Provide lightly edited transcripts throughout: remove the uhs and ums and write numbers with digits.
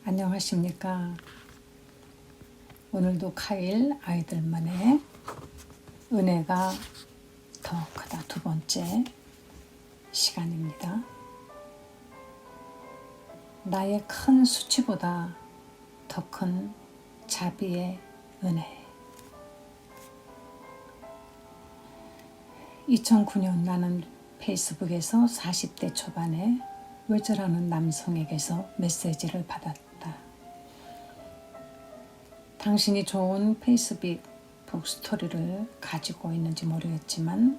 안녕하십니까. 오늘도 카일 아이들만의 은혜가 더 크다 두 번째 시간입니다. 나의 큰 수치보다 더 큰 자비의 은혜. 2009년 나는 페이스북에서 40대 초반에 외절하는 남성에게서 메시지를 받았다. 당신이 좋은 페이스북 스토리를 가지고 있는지 모르겠지만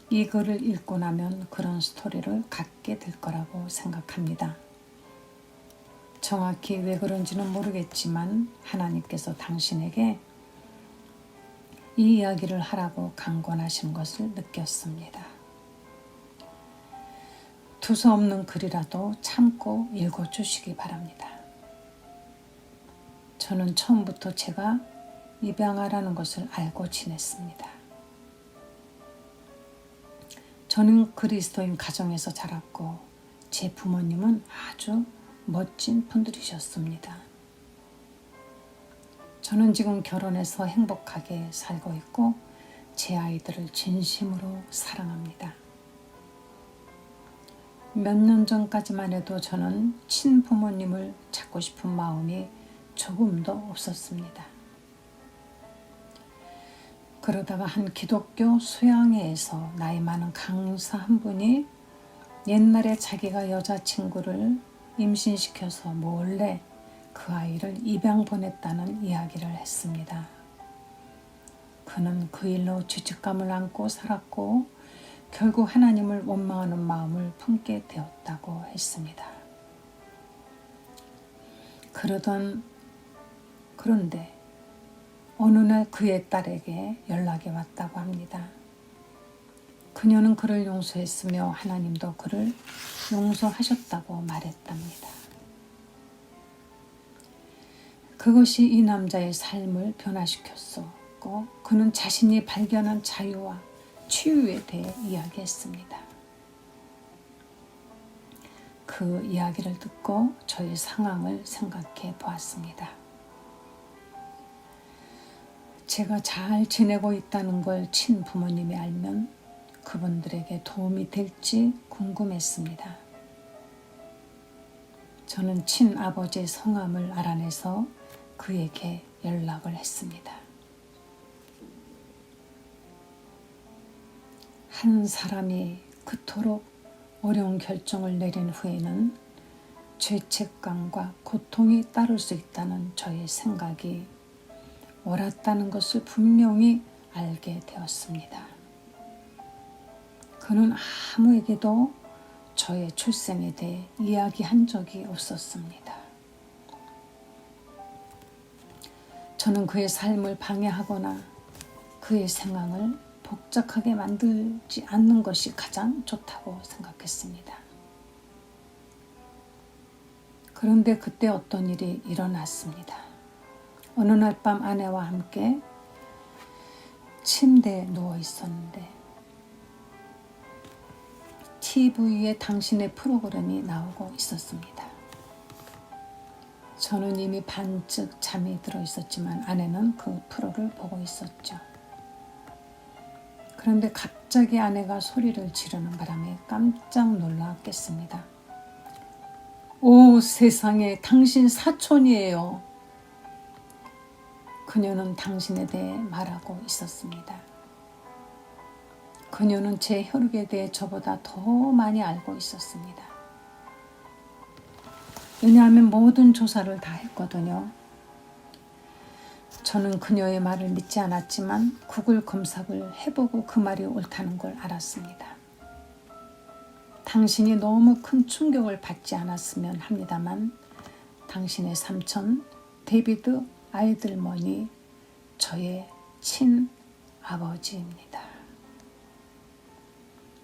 이 글을 읽고 나면 그런 스토리를 갖게 될 거라고 생각합니다. 정확히 왜 그런지는 모르겠지만 하나님께서 당신에게 이 이야기를 하라고 강권하신 것을 느꼈습니다. 두서없는 글이라도 참고 읽어주시기 바랍니다. 저는 처음부터 제가 입양아라는 것을 알고 지냈습니다. 저는 그리스도인 가정에서 자랐고 제 부모님은 아주 멋진 분들이셨습니다. 저는 지금 결혼해서 행복하게 살고 있고 제 아이들을 진심으로 사랑합니다. 몇 년 전까지만 해도 저는 친부모님을 찾고 싶은 마음이 조금도 없었습니다. 그러다가 한 기독교 수양회에서 나이 많은 강사 한 분이 옛날에 자기가 여자친구를 임신시켜서 몰래 그 아이를 입양 보냈다는 이야기를 했습니다. 그는 그 일로 죄책감을 안고 살았고 결국 하나님을 원망하는 마음을 품게 되었다고 했습니다. 그런데 어느 날 그의 딸에게 연락이 왔다고 합니다. 그녀는 그를 용서했으며 하나님도 그를 용서하셨다고 말했답니다. 그것이 이 남자의 삶을 변화시켰고 그는 자신이 발견한 자유와 치유에 대해 이야기했습니다. 그 이야기를 듣고 저의 상황을 생각해 보았습니다. 제가 잘 지내고 있다는 걸 친부모님이 알면 그분들에게 도움이 될지 궁금했습니다. 저는 친아버지의 성함을 알아내서 그에게 연락을 했습니다. 한 사람이 그토록 어려운 결정을 내린 후에는 죄책감과 고통이 따를 수 있다는 저의 생각이 옳았다는 것을 분명히 알게 되었습니다. 그는 아무에게도 저의 출생에 대해 이야기한 적이 없었습니다. 저는 그의 삶을 방해하거나 그의 상황을 복잡하게 만들지 않는 것이 가장 좋다고 생각했습니다. 그런데 그때 어떤 일이 일어났습니다. 어느 날 밤 아내와 함께 침대에 누워 있었는데 TV에 당신의 프로그램이 나오고 있었습니다. 저는 이미 반쯤 잠이 들어 있었지만 아내는 그 프로를 보고 있었죠. 그런데 갑자기 아내가 소리를 지르는 바람에 깜짝 놀라 깼습니다. 오 세상에, 당신 사촌이에요. 그녀는 당신에 대해 말하고 있었습니다. 그녀는 제 혈육에 대해 저보다 더 많이 알고 있었습니다. 왜냐하면 모든 조사를 다 했거든요. 저는 그녀의 말을 믿지 않았지만 구글 검색을 해보고 그 말이 옳다는 걸 알았습니다. 당신이 너무 큰 충격을 받지 않았으면 합니다만 당신의 삼촌 데이비드 아이들머니 저의 친아버지입니다.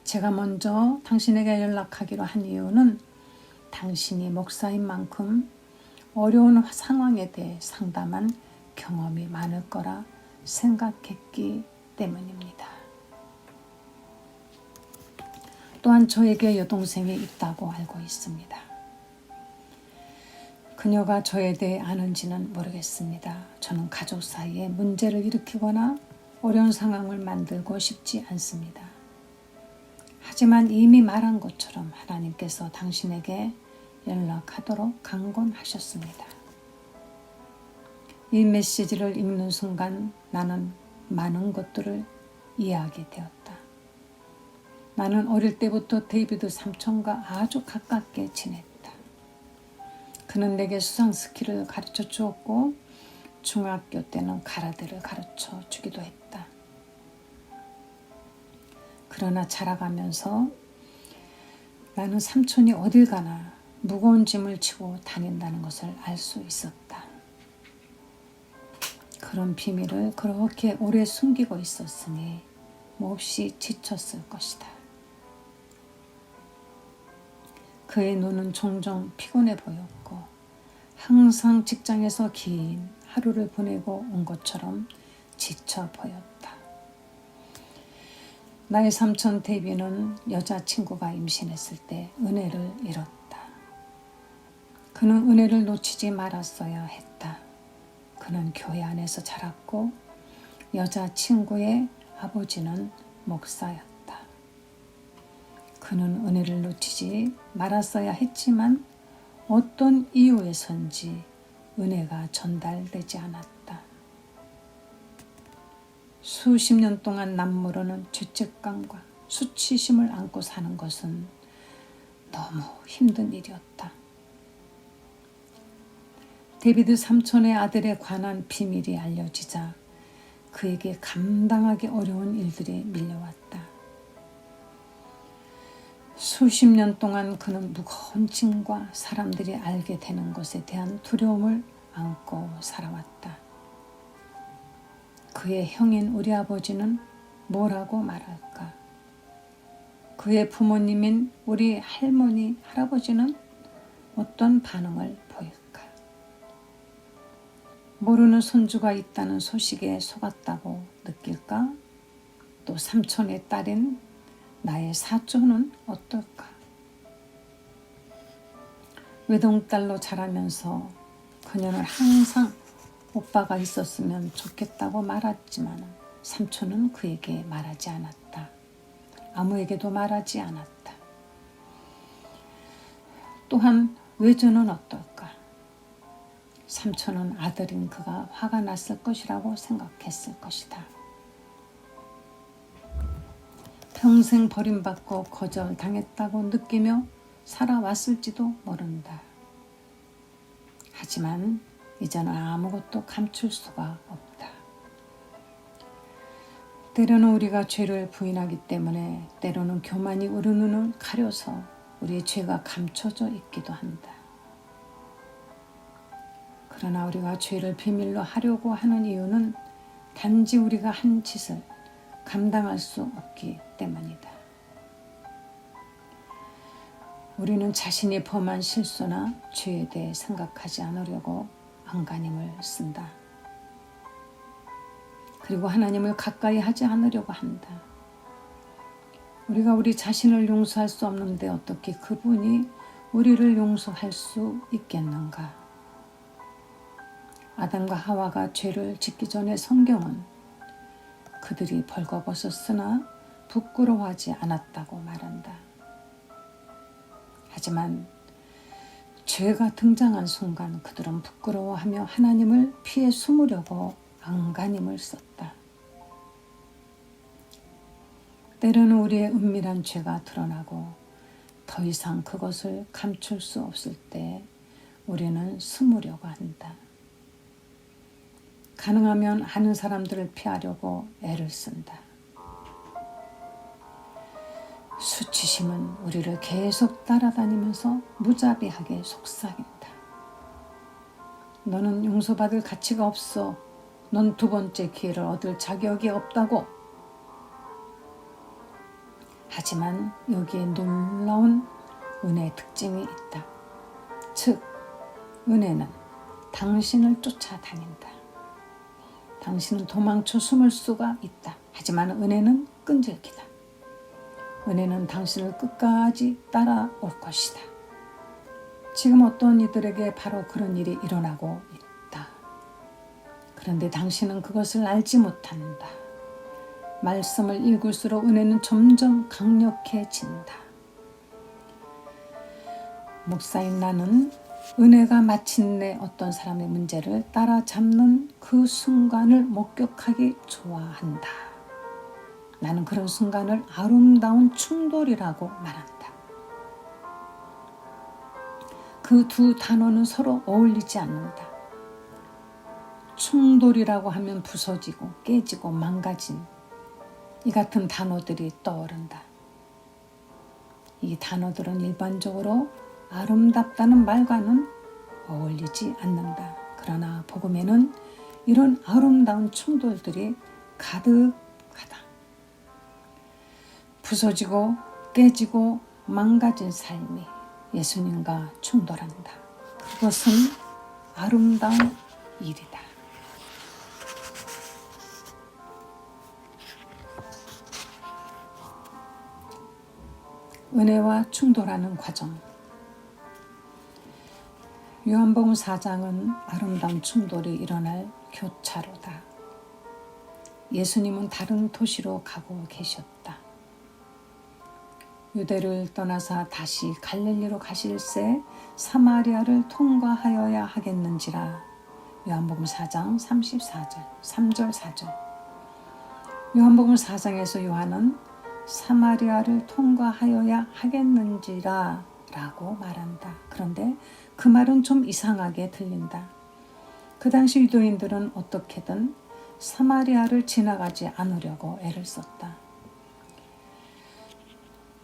제가 먼저 당신에게 연락하기로 한 이유는 당신이 목사인 만큼 어려운 상황에 대해 상담한 경험이 많을 거라 생각했기 때문입니다. 또한 저에게 여동생이 있다고 알고 있습니다. 그녀가 저에 대해 아는지는 모르겠습니다. 저는 가족 사이에 문제를 일으키거나 어려운 상황을 만들고 싶지 않습니다. 하지만 이미 말한 것처럼 하나님께서 당신에게 연락하도록 강권하셨습니다. 이 메시지를 읽는 순간 나는 많은 것들을 이해하게 되었다. 나는 어릴 때부터 데이비드 삼촌과 아주 가깝게 지냈다. 그는 내게 수상 스키를 가르쳐 주었고 중학교 때는 가라데를 가르쳐 주기도 했다. 그러나 자라가면서 나는 삼촌이 어딜 가나 무거운 짐을 지고 다닌다는 것을 알 수 있었다. 그런 비밀을 그렇게 오래 숨기고 있었으니 몹시 지쳤을 것이다. 그의 눈은 종종 피곤해 보였고 항상 직장에서 긴 하루를 보내고 온 것처럼 지쳐 보였다. 나의 삼촌 데이비는 여자친구가 임신했을 때 은혜를 잃었다. 그는 은혜를 놓치지 말았어야 했다. 그는 교회 안에서 자랐고 여자친구의 아버지는 목사였다. 그는 은혜를 놓치지 말았어야 했지만 어떤 이유에선지 은혜가 전달되지 않았다. 수십 년 동안 남모르는 죄책감과 수치심을 안고 사는 것은 너무 힘든 일이었다. 데이비드 삼촌의 아들에 관한 비밀이 알려지자 그에게 감당하기 어려운 일들이 밀려왔다. 수십 년 동안 그는 무거운 짐과 사람들이 알게 되는 것에 대한 두려움을 안고 살아왔다. 그의 형인 우리 아버지는 뭐라고 말할까? 그의 부모님인 우리 할머니, 할아버지는 어떤 반응을 보일까? 모르는 손주가 있다는 소식에 속았다고 느낄까? 또 삼촌의 딸인 나의 사촌은 어떨까? 외동딸로 자라면서 그녀는 항상 오빠가 있었으면 좋겠다고 말했지만 삼촌은 그에게 말하지 않았다. 아무에게도 말하지 않았다. 또한 외조는 어떨까? 삼촌은 아들인 그가 화가 났을 것이라고 생각했을 것이다. 평생 버림받고 거절당했다고 느끼며 살아왔을지도 모른다. 하지만 이제는 아무것도 감출 수가 없다. 때로는 우리가 죄를 부인하기 때문에 때로는 교만이 우리 눈을 가려서 우리의 죄가 감춰져 있기도 한다. 그러나 우리가 죄를 비밀로 하려고 하는 이유는 단지 우리가 한 짓을 감당할 수 없기 때문이다. 우리는 자신이 범한 실수나 죄에 대해 생각하지 않으려고 안간힘을 쓴다. 그리고 하나님을 가까이 하지 않으려고 한다. 우리가 우리 자신을 용서할 수 없는데 어떻게 그분이 우리를 용서할 수 있겠는가? 아담과 하와가 죄를 짓기 전에 성경은 그들이 벌거벗었으나 부끄러워하지 않았다고 말한다. 하지만 죄가 등장한 순간 그들은 부끄러워하며 하나님을 피해 숨으려고 안간힘을 썼다. 때로는 우리의 은밀한 죄가 드러나고 더 이상 그것을 감출 수 없을 때 우리는 숨으려고 한다. 가능하면 아는 사람들을 피하려고 애를 쓴다. 수치심은 우리를 계속 따라다니면서 무자비하게 속삭인다. 너는 용서받을 가치가 없어. 넌 두 번째 기회를 얻을 자격이 없다고. 하지만 여기에 놀라운 은혜의 특징이 있다. 즉, 은혜는 당신을 쫓아다닌다. 당신은 도망쳐 숨을 수가 있다. 하지만 은혜는 끈질기다. 은혜는 당신을 끝까지 따라올 것이다. 지금 어떤 이들에게 바로 그런 일이 일어나고 있다. 그런데 당신은 그것을 알지 못한다. 말씀을 읽을수록 은혜는 점점 강력해진다. 목사인 나는 은혜가 마침내 어떤 사람의 문제를 따라잡는 그 순간을 목격하기 좋아한다. 나는 그런 순간을 아름다운 충돌이라고 말한다. 그 두 단어는 서로 어울리지 않는다. 충돌이라고 하면 부서지고 깨지고 망가진 이 같은 단어들이 떠오른다. 이 단어들은 일반적으로 아름답다는 말과는 어울리지 않는다. 그러나 복음에는 이런 아름다운 충돌들이 가득하다. 부서지고 깨지고 망가진 삶이 예수님과 충돌한다. 그것은 아름다운 일이다. 은혜와 충돌하는 과정. 요한복음 4장은 아름다운 충돌이 일어날 교차로다. 예수님은 다른 도시로 가고 계셨다. 유대를 떠나사 다시 갈릴리로 가실새 사마리아를 통과하여야 하겠는지라. 요한복음 4장 34절, 3절 4절. 요한복음 4장에서 요한은 사마리아를 통과하여야 하겠는지라 라고 말한다. 그런데 그 말은 좀 이상하게 들린다. 그 당시 유대인들은 어떻게든 사마리아를 지나가지 않으려고 애를 썼다.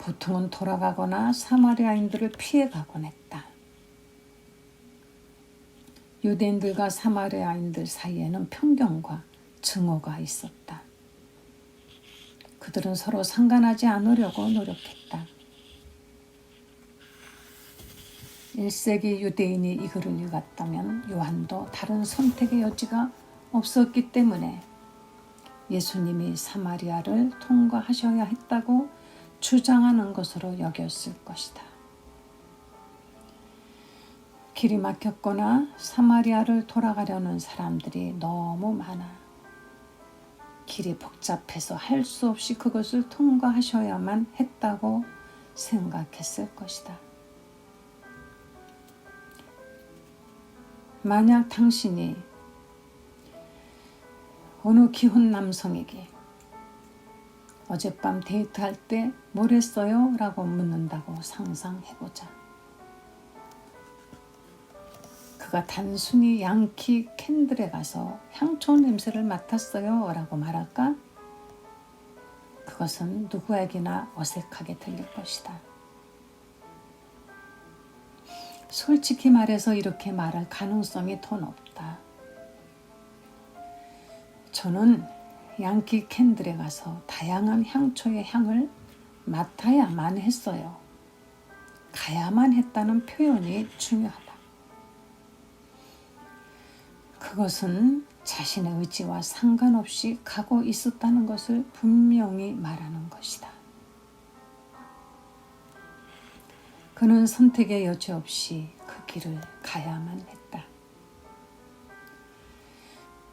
보통은 돌아가거나 사마리아인들을 피해가곤 했다. 유대인들과 사마리아인들 사이에는 편견과 증오가 있었다. 그들은 서로 상관하지 않으려고 노력했다. 1세기 유대인이 이 글을 읽었다면 요한도 다른 선택의 여지가 없었기 때문에 예수님이 사마리아를 통과하셔야 했다고 주장하는 것으로 여겼을 것이다. 길이 막혔거나 사마리아를 돌아가려는 사람들이 너무 많아. 길이 복잡해서 할 수 없이 그것을 통과하셔야만 했다고 생각했을 것이다. 만약 당신이 어느 기혼 남성에게 어젯밤 데이트할 때 뭘 했어요? 라고 묻는다고 상상해보자. 그가 단순히 양키 캔들에 가서 향초 냄새를 맡았어요 라고 말할까? 그것은 누구에게나 어색하게 들릴 것이다. 솔직히 말해서 이렇게 말할 가능성이 더 높다. 저는 양키 캔들에 가서 다양한 향초의 향을 맡아야만 했어요. 가야만 했다는 표현이 중요하다. 그것은 자신의 의지와 상관없이 가고 있었다는 것을 분명히 말하는 것이다. 그는 선택의 여지 없이 그 길을 가야만 했다.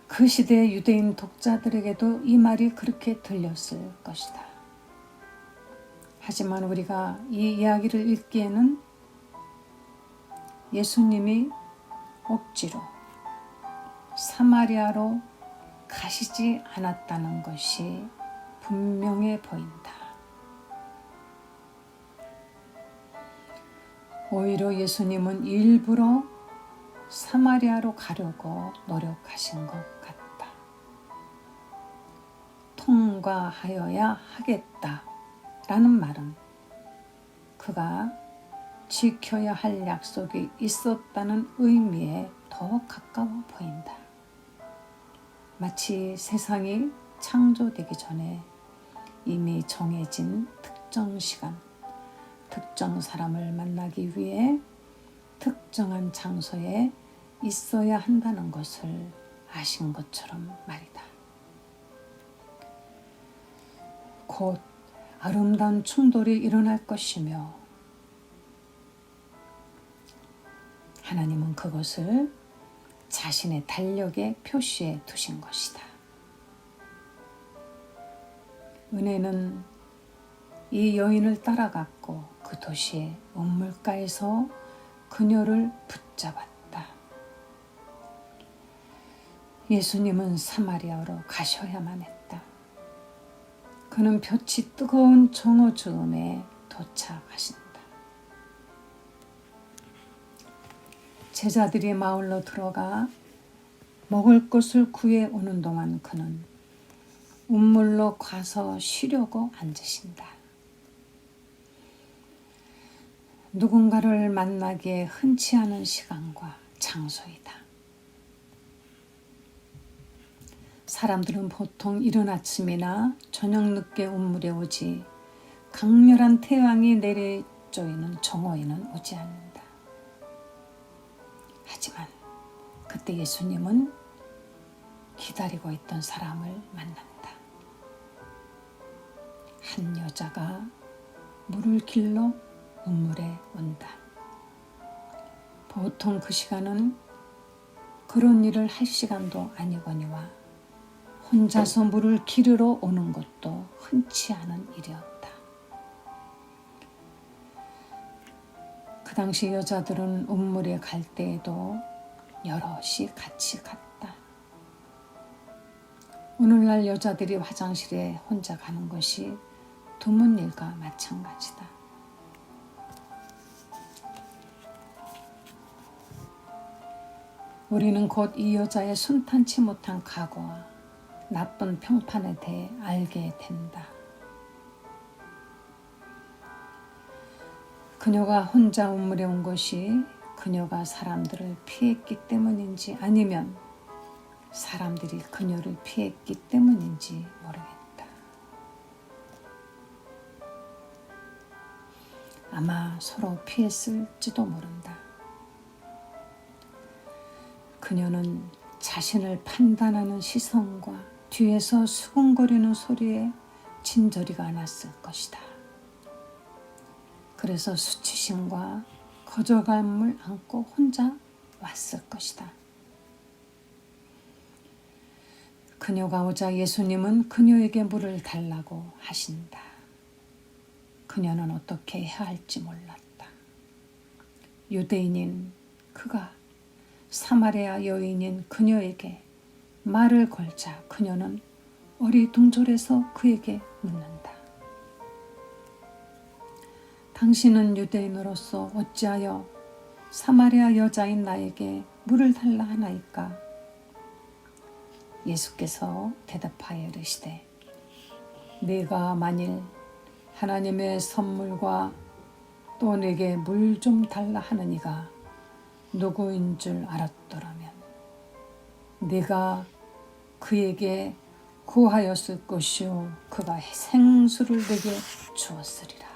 그 시대의 유대인 독자들에게도 이 말이 그렇게 들렸을 것이다. 하지만 우리가 이 이야기를 읽기에는 예수님이 억지로 사마리아로 가시지 않았다는 것이 분명해 보인다. 오히려 예수님은 일부러 사마리아로 가려고 노력하신 것 같다. 통과하여야 하겠다라는 말은 그가 지켜야 할 약속이 있었다는 의미에 더 가까워 보인다. 마치 세상이 창조되기 전에 이미 정해진 특정 시간, 특정 사람을 만나기 위해 특정한 장소에 있어야 한다는 것을 아신 것처럼 말이다. 곧 아름다운 충돌이 일어날 것이며 하나님은 그것을 자신의 달력에 표시해 두신 것이다. 은혜는 이 여인을 따라갔고 그 도시의 우물가에서 그녀를 붙잡았다. 예수님은 사마리아로 가셔야만 했다. 그는 볕이 뜨거운 정오 즈음에 도착하신다. 제자들이 마을로 들어가 먹을 것을 구해 오는 동안 그는 우물로 가서 쉬려고 앉으신다. 누군가를 만나기에 흔치 않은 시간과 장소이다. 사람들은 보통 이른 아침이나 저녁 늦게 우물에 오지 강렬한 태양이 내리쬐는 정오에는 오지 않는다. 하지만 그때 예수님은 기다리고 있던 사람을 만난다. 한 여자가 물을 길러 우물에 온다. 보통 그 시간은 그런 일을 할 시간도 아니거니와 혼자서 물을 기르러 오는 것도 흔치 않은 일이었다. 그 당시 여자들은 우물에 갈 때에도 여럿이 같이 갔다. 오늘날 여자들이 화장실에 혼자 가는 것이 드문 일과 마찬가지다. 우리는 곧 이 여자의 순탄치 못한 각오와 나쁜 평판에 대해 알게 된다. 그녀가 혼자 우물에 온 것이 그녀가 사람들을 피했기 때문인지 아니면 사람들이 그녀를 피했기 때문인지 모르겠다. 아마 서로 피했을지도 모른다. 그녀는 자신을 판단하는 시선과 뒤에서 수군거리는 소리에 진저리가 났을 것이다. 그래서 수치심과 거절감을 안고 혼자 왔을 것이다. 그녀가 오자 예수님은 그녀에게 물을 달라고 하신다. 그녀는 어떻게 해야 할지 몰랐다. 유대인인 그가 사마리아 여인인 그녀에게 말을 걸자 그녀는 어리둥절해서 그에게 묻는다. 당신은 유대인으로서 어찌하여 사마리아 여자인 나에게 물을 달라 하나이까? 예수께서 대답하여 이르시되 네가 만일 하나님의 선물과 또 내게 물 좀 달라 하는 이가 누구인 줄 알았더라면 네가 그에게 구하였을 것이요 그가 생수를 내게 주었으리라.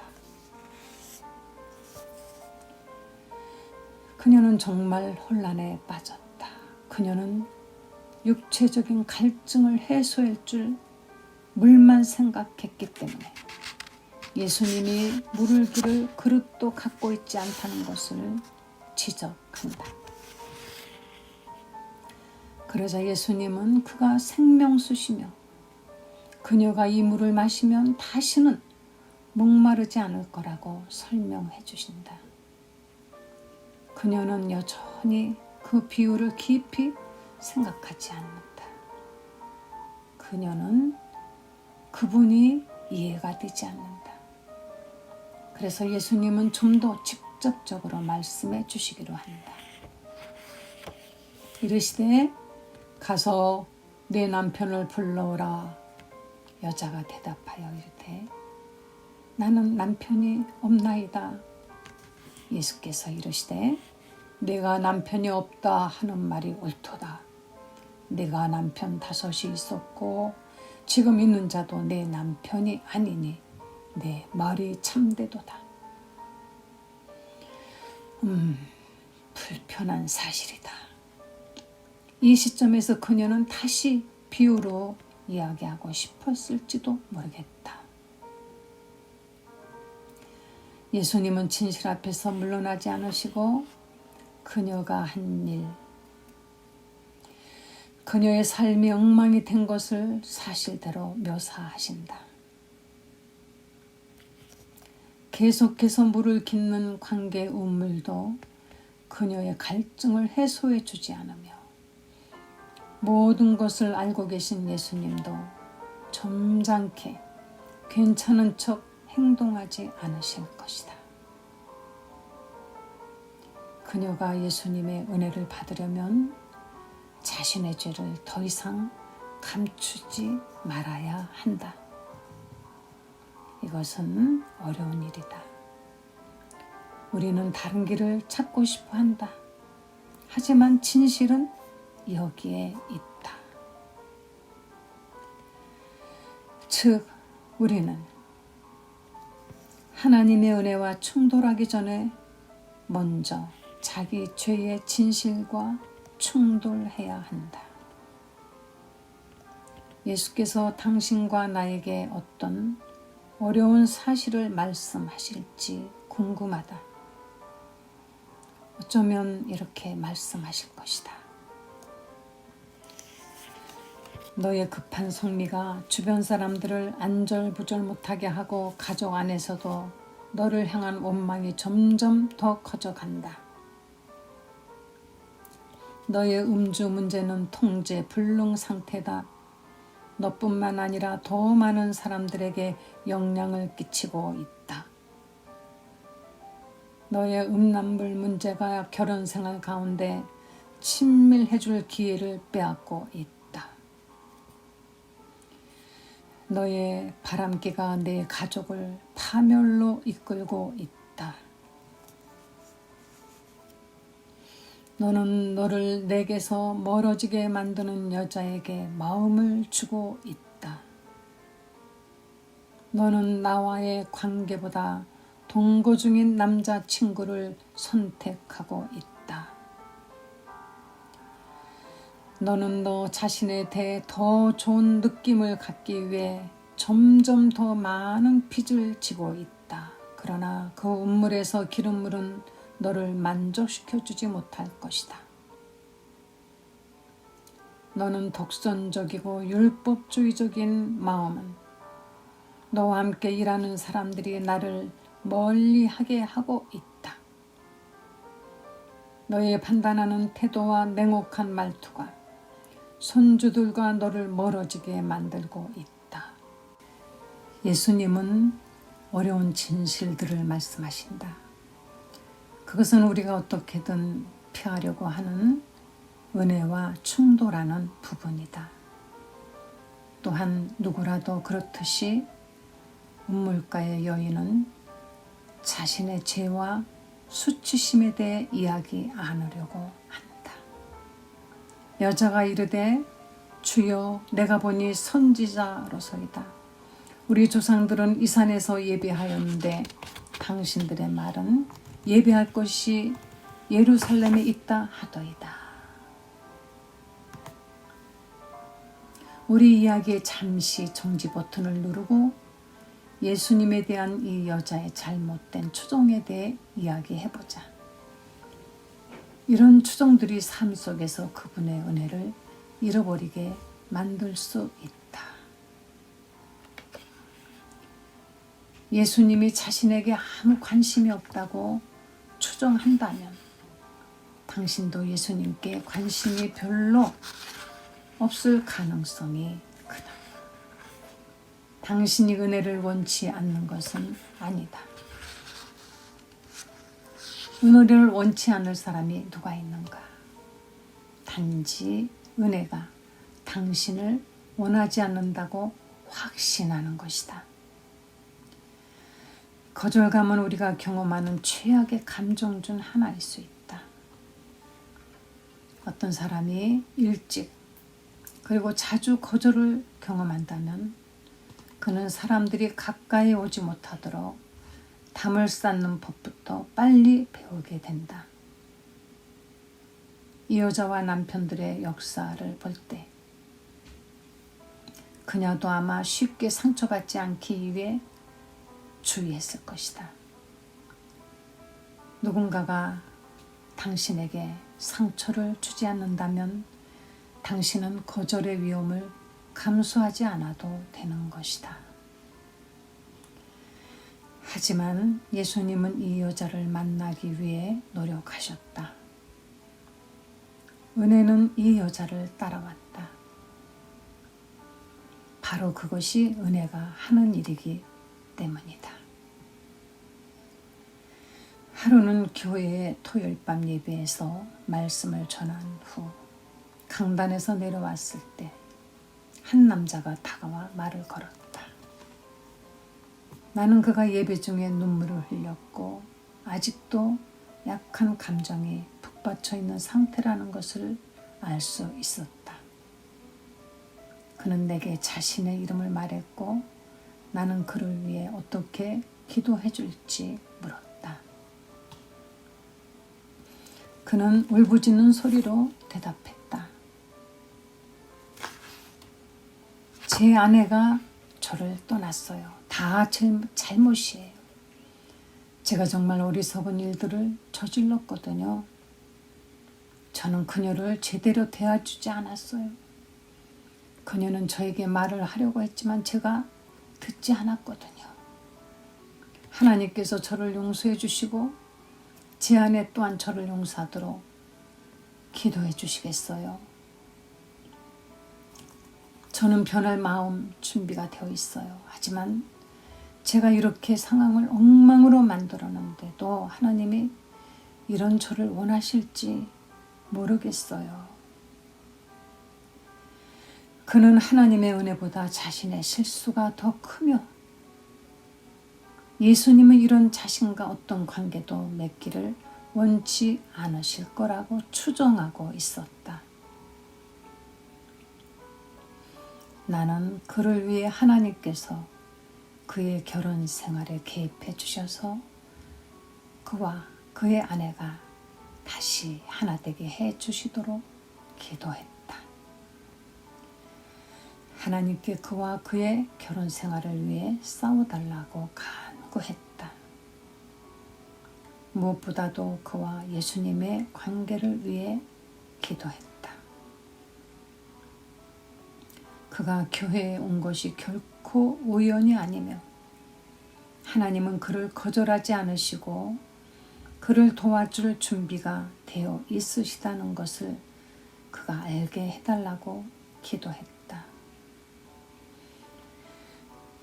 그녀는 정말 혼란에 빠졌다. 그녀는 육체적인 갈증을 해소할 줄 물만 생각했기 때문에 예수님이 물을 기를 그릇도 갖고 있지 않다는 것을 지적한다. 그러자 예수님은 그가 생명수시며 그녀가 이 물을 마시면 다시는 목마르지 않을 거라고 설명해 주신다. 그녀는 여전히 그 비유를 깊이 생각하지 않는다. 그녀는 그분이 이해가 되지 않는다. 그래서 예수님은 좀 더 직접적으로 말씀해 주시기로 한다. 이르시되 가서 내 남편을 불러오라. 여자가 대답하여 이르되 나는 남편이 없나이다. 예수께서 이르시되 내가 남편이 없다 하는 말이 옳도다. 내가 남편 5이 있었고 지금 있는 자도 내 남편이 아니니 내 말이 참되도다. 불편한 사실이다. 이 시점에서 그녀는 다시 비유로 이야기하고 싶었을지도 모르겠다. 예수님은 진실 앞에서 물러나지 않으시고 그녀가 한 일, 그녀의 삶이 엉망이 된 것을 사실대로 묘사하신다. 계속해서 물을 깃는 관계 운물도 그녀의 갈증을 해소해 주지 않으며 모든 것을 알고 계신 예수님도 점잖게 괜찮은 척 행동하지 않으실 것이다. 그녀가 예수님의 은혜를 받으려면 자신의 죄를 더 이상 감추지 말아야 한다. 이것은 어려운 일이다. 우리는 다른 길을 찾고 싶어 한다. 하지만 진실은 여기에 있다. 즉, 우리는 하나님의 은혜와 충돌하기 전에 먼저 자기 죄의 진실과 충돌해야 한다. 예수께서 당신과 나에게 어떤 어려운 사실을 말씀하실지 궁금하다. 어쩌면 이렇게 말씀하실 것이다. 너의 급한 성미가 주변 사람들을 안절부절 못하게 하고 가족 안에서도 너를 향한 원망이 점점 더 커져간다. 너의 음주 문제는 통제 불능 상태다. 너뿐만 아니라 더 많은 사람들에게 영향을 끼치고 있다. 너의 음란물 문제가 결혼 생활 가운데 친밀해줄 기회를 빼앗고 있다. 너의 바람기가 내 가족을 파멸로 이끌고 있다. 너는 너를 내게서 멀어지게 만드는 여자에게 마음을 주고 있다. 너는 나와의 관계보다 동거 중인 남자친구를 선택하고 있다. 너는 너 자신에 대해 더 좋은 느낌을 갖기 위해 점점 더 많은 빚을 지고 있다. 그러나 그 운물에서 기름물은 너를 만족시켜주지 못할 것이다. 너는 독선적이고 율법주의적인 마음은 너와 함께 일하는 사람들이 나를 멀리하게 하고 있다. 너의 판단하는 태도와 냉혹한 말투가 손주들과 너를 멀어지게 만들고 있다. 예수님은 어려운 진실들을 말씀하신다. 그것은 우리가 어떻게든 피하려고 하는 은혜와 충돌하는 부분이다. 또한 누구라도 그렇듯이 운물가의 여인은 자신의 죄와 수치심에 대해 이야기 않으려고 한다. 여자가 이르되 주여 내가 보니 선지자로소이다. 우리 조상들은 이 산에서 예배하였는데 당신들의 말은 예배할 것이 예루살렘에 있다 하더이다. 우리 이야기에 잠시 정지 버튼을 누르고 예수님에 대한 이 여자의 잘못된 추종에 대해 이야기해보자. 이런 추종들이 삶 속에서 그분의 은혜를 잃어버리게 만들 수 있다. 예수님이 자신에게 아무 관심이 없다고 추정한다면 당신도 예수님께 관심이 별로 없을 가능성이 크다. 당신이 은혜를 원치 않는 것은 아니다. 은혜를 원치 않을 사람이 누가 있는가? 단지 은혜가 당신을 원하지 않는다고 확신하는 것이다. 거절감은 우리가 경험하는 최악의 감정 중 하나일 수 있다. 어떤 사람이 일찍 그리고 자주 거절을 경험한다면 그는 사람들이 가까이 오지 못하도록 담을 쌓는 법부터 빨리 배우게 된다. 이 여자와 남편들의 역사를 볼 때 그녀도 아마 쉽게 상처받지 않기 위해 주의했을 것이다. 누군가가 당신에게 상처를 주지 않는다면 당신은 거절의 위험을 감수하지 않아도 되는 것이다. 하지만 예수님은 이 여자를 만나기 위해 노력하셨다. 은혜는 이 여자를 따라왔다. 바로 그것이 은혜가 하는 일이기 때문이다. 하루는 교회의 토요일 밤 예배에서 말씀을 전한 후 강단에서 내려왔을 때 한 남자가 다가와 말을 걸었다. 나는 그가 예배 중에 눈물을 흘렸고 아직도 약한 감정이 북받쳐 있는 상태라는 것을 알 수 있었다. 그는 내게 자신의 이름을 말했고 나는 그를 위해 어떻게 기도해 줄지 물었다. 그는 울부짖는 소리로 대답했다. 제 아내가 저를 떠났어요. 다 제 잘못이에요. 제가 정말 어리석은 일들을 저질렀거든요. 저는 그녀를 제대로 대해주지 않았어요. 그녀는 저에게 말을 하려고 했지만 제가 듣지 않았거든요. 하나님께서 저를 용서해 주시고 제 아내 또한 저를 용서하도록 기도해 주시겠어요? 저는 변할 마음 준비가 되어 있어요. 하지만 제가 이렇게 상황을 엉망으로 만들었는데도 하나님이 이런 저를 원하실지 모르겠어요. 그는 하나님의 은혜보다 자신의 실수가 더 크며 예수님은 이런 자신과 어떤 관계도 맺기를 원치 않으실 거라고 추정하고 있었다. 나는 그를 위해 하나님께서 그의 결혼 생활에 개입해 주셔서 그와 그의 아내가 다시 하나 되게 해 주시도록 기도했다. 하나님께 그와 그의 결혼 생활을 위해 싸워달라고 간구했다. 무엇보다도 그와 예수님의 관계를 위해 기도했다. 그가 교회에 온 것이 결코 우연이 아니며 하나님은 그를 거절하지 않으시고 그를 도와줄 준비가 되어 있으시다는 것을 그가 알게 해달라고 기도했다.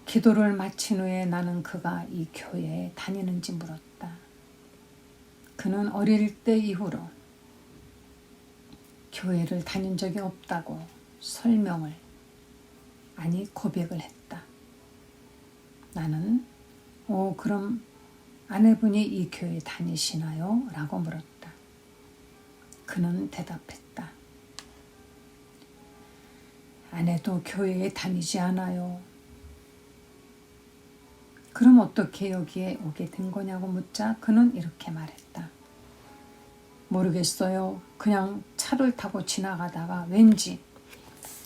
기도를 마친 후에 나는 그가 이 교회에 다니는지 물었다. 그는 어릴 때 이후로 교회를 다닌 적이 없다고 고백을 했다. 나는 그럼 아내분이 이 교회 다니시나요? 라고 물었다. 그는 대답했다. 아내도 교회에 다니지 않아요. 그럼 어떻게 여기에 오게 된 거냐고 묻자 그는 이렇게 말했다. 모르겠어요. 그냥 차를 타고 지나가다가 왠지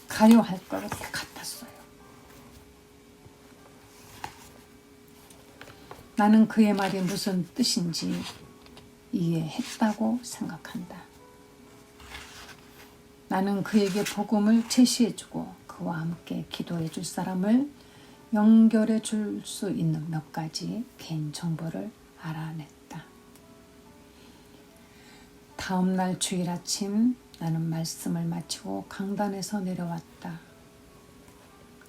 가려 할 것 같았어요. 나는 그의 말이 무슨 뜻인지 이해했다고 생각한다. 나는 그에게 복음을 제시해주고 그와 함께 기도해 줄 사람을 연결해 줄 수 있는 몇 가지 개인 정보를 알아냈다. 다음 날 주일 아침 나는 말씀을 마치고 강단에서 내려왔다.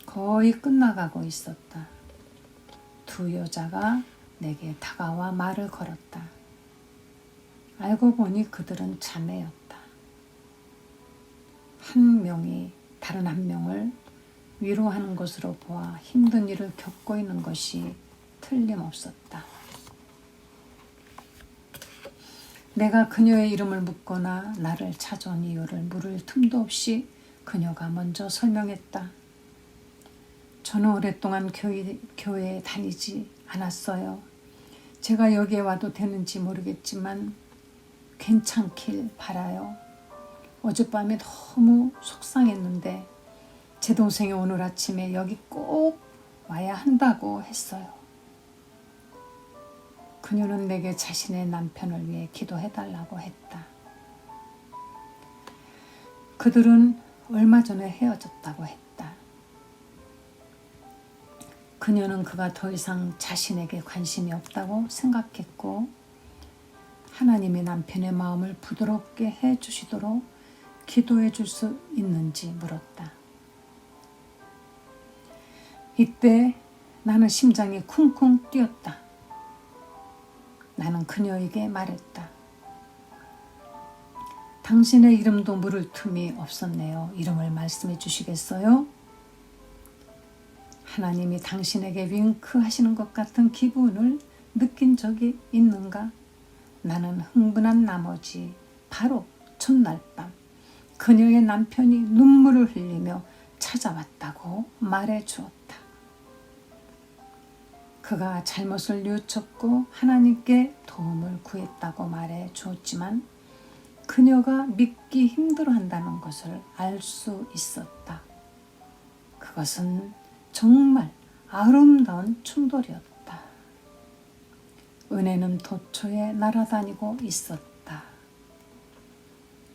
거의 끝나가고 있었다. 두 여자가 내게 다가와 말을 걸었다. 알고 보니 그들은 자매였다. 한 명이 다른 한 명을 위로하는 것으로 보아 힘든 일을 겪고 있는 것이 틀림없었다. 내가 그녀의 이름을 묻거나 나를 찾아온 이유를 물을 틈도 없이 그녀가 먼저 설명했다. 저는 오랫동안 교회에 다니지 않았어요. 제가 여기에 와도 되는지 모르겠지만 괜찮길 바라요. 어젯밤에 너무 속상했는데 제 동생이 오늘 아침에 여기 꼭 와야 한다고 했어요. 그녀는 내게 자신의 남편을 위해 기도해달라고 했다. 그들은 얼마 전에 헤어졌다고 했다. 그녀는 그가 더 이상 자신에게 관심이 없다고 생각했고 하나님이 남편의 마음을 부드럽게 해주시도록 기도해 줄 수 있는지 물었다. 이때 나는 심장이 쿵쿵 뛰었다. 나는 그녀에게 말했다. 당신의 이름도 물을 틈이 없었네요. 이름을 말씀해 주시겠어요? 하나님이 당신에게 윙크하시는 것 같은 기분을 느낀 적이 있는가? 나는 흥분한 나머지 바로 첫날 밤 그녀의 남편이 눈물을 흘리며 찾아왔다고 말해 주었다. 그가 잘못을 뉘우쳤고 하나님께 도움을 구했다고 말해 주었지만 그녀가 믿기 힘들어한다는 것을 알 수 있었다. 그것은 정말 아름다운 충돌이었다. 은혜는 도처에 날아다니고 있었다.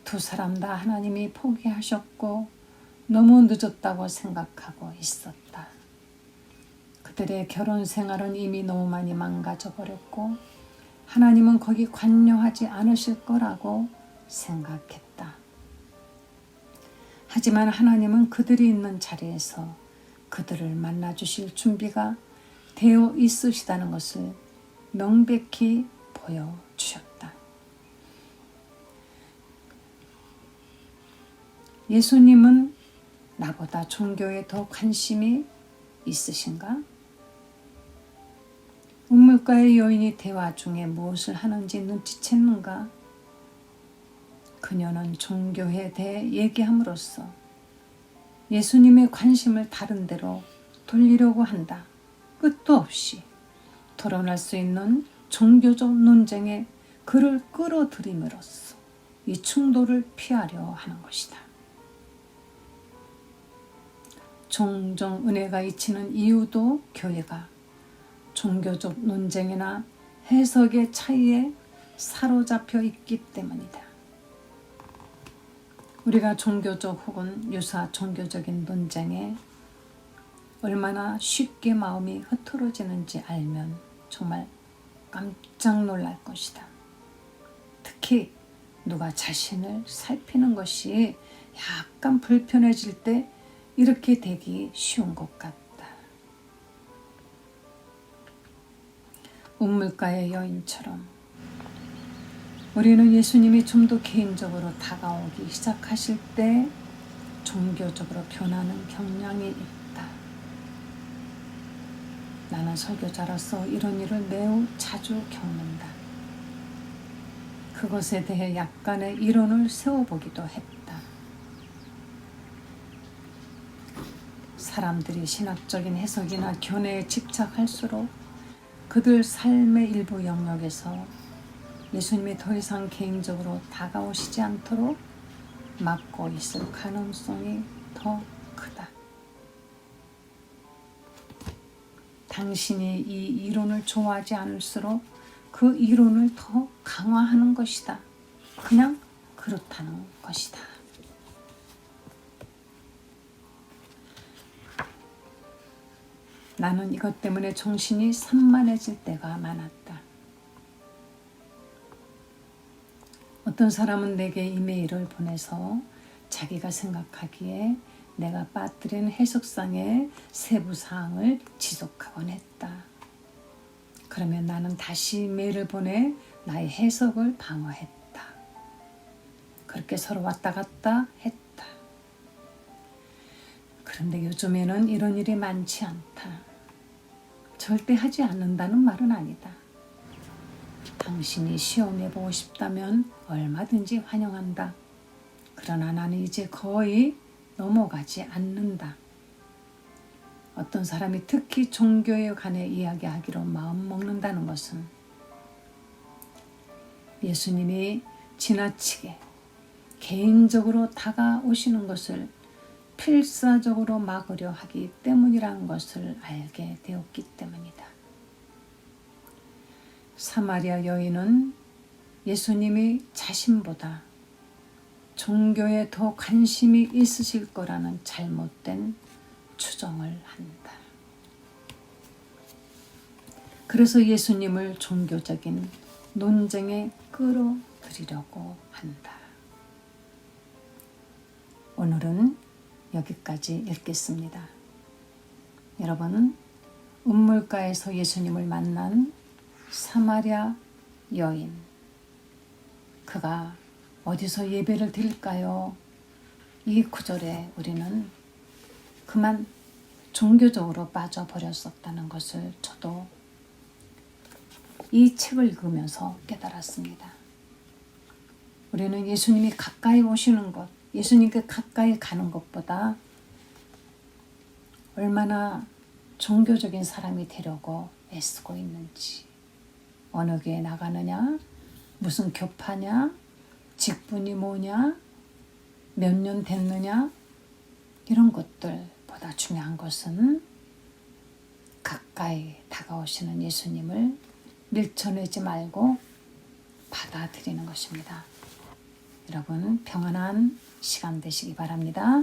두 사람 다 하나님이 포기하셨고 너무 늦었다고 생각하고 있었다. 그들의 결혼 생활은 이미 너무 많이 망가져 버렸고 하나님은 거기 관여하지 않으실 거라고 생각했다. 하지만 하나님은 그들이 있는 자리에서 그들을 만나주실 준비가 되어 있으시다는 것을 명백히 보여주셨다. 예수님은 나보다 종교에 더 관심이 있으신가? 우물가의 여인이 대화 중에 무엇을 하는지 눈치챘는가? 그녀는 종교에 대해 얘기함으로써 예수님의 관심을 다른 데로 돌리려고 한다. 끝도 없이 토론할 수 있는 종교적 논쟁에 그를 끌어들임으로써 이 충돌을 피하려 하는 것이다. 종종 은혜가 잊히는 이유도 교회가 종교적 논쟁이나 해석의 차이에 사로잡혀 있기 때문이다. 우리가 종교적 혹은 유사 종교적인 논쟁에 얼마나 쉽게 마음이 흐트러지는지 알면 정말 깜짝 놀랄 것이다. 특히 누가 자신을 살피는 것이 약간 불편해질 때 이렇게 되기 쉬운 것 같다. 우물가의 여인처럼 우리는 예수님이 좀 더 개인적으로 다가오기 시작하실 때 종교적으로 변하는 경향이 있다. 나는 설교자로서 이런 일을 매우 자주 겪는다. 그것에 대해 약간의 이론을 세워보기도 했다. 사람들이 신학적인 해석이나 견해에 집착할수록 그들 삶의 일부 영역에서 예수님이 더 이상 개인적으로 다가오시지 않도록 막고 있을 가능성이 더 크다. 당신이 이 이론을 좋아하지 않을수록 그 이론을 더 강화하는 것이다. 그냥 그렇다는 것이다. 나는 이것 때문에 정신이 산만해질 때가 많았다. 어떤 사람은 내게 이메일을 보내서 자기가 생각하기에 내가 빠뜨린 해석상의 세부 사항을 지적하곤 했다. 그러면 나는 다시 메일을 보내 나의 해석을 방어했다. 그렇게 서로 왔다 갔다 했다. 그런데 요즘에는 이런 일이 많지 않다. 절대 하지 않는다는 말은 아니다. 당신이 시험해보고 싶다면 얼마든지 환영한다. 그러나 나는 이제 거의 넘어가지 않는다. 어떤 사람이 특히 종교에 관해 이야기하기로 마음먹는다는 것은 예수님이 지나치게 개인적으로 다가오시는 것을 필사적으로 막으려 하기 때문이라는 것을 알게 되었기 때문이다. 사마리아 여인은 예수님이 자신보다 종교에 더 관심이 있으실 거라는 잘못된 추정을 한다. 그래서 예수님을 종교적인 논쟁에 끌어들이려고 한다. 오늘은 여기까지 읽겠습니다. 여러분은 우물가에서 예수님을 만난 사마리아 여인, 그가 어디서 예배를 드릴까요? 이 구절에 우리는 그만 종교적으로 빠져버렸었다는 것을 저도 이 책을 읽으면서 깨달았습니다. 우리는 예수님이 가까이 오시는 것, 예수님께 가까이 가는 것보다 얼마나 종교적인 사람이 되려고 애쓰고 있는지, 어느 교회 나가느냐, 무슨 교파냐, 직분이 뭐냐, 몇 년 됐느냐, 이런 것들보다 중요한 것은 가까이 다가오시는 예수님을 밀쳐내지 말고 받아들이는 것입니다. 여러분 평안한 시간 되시기 바랍니다.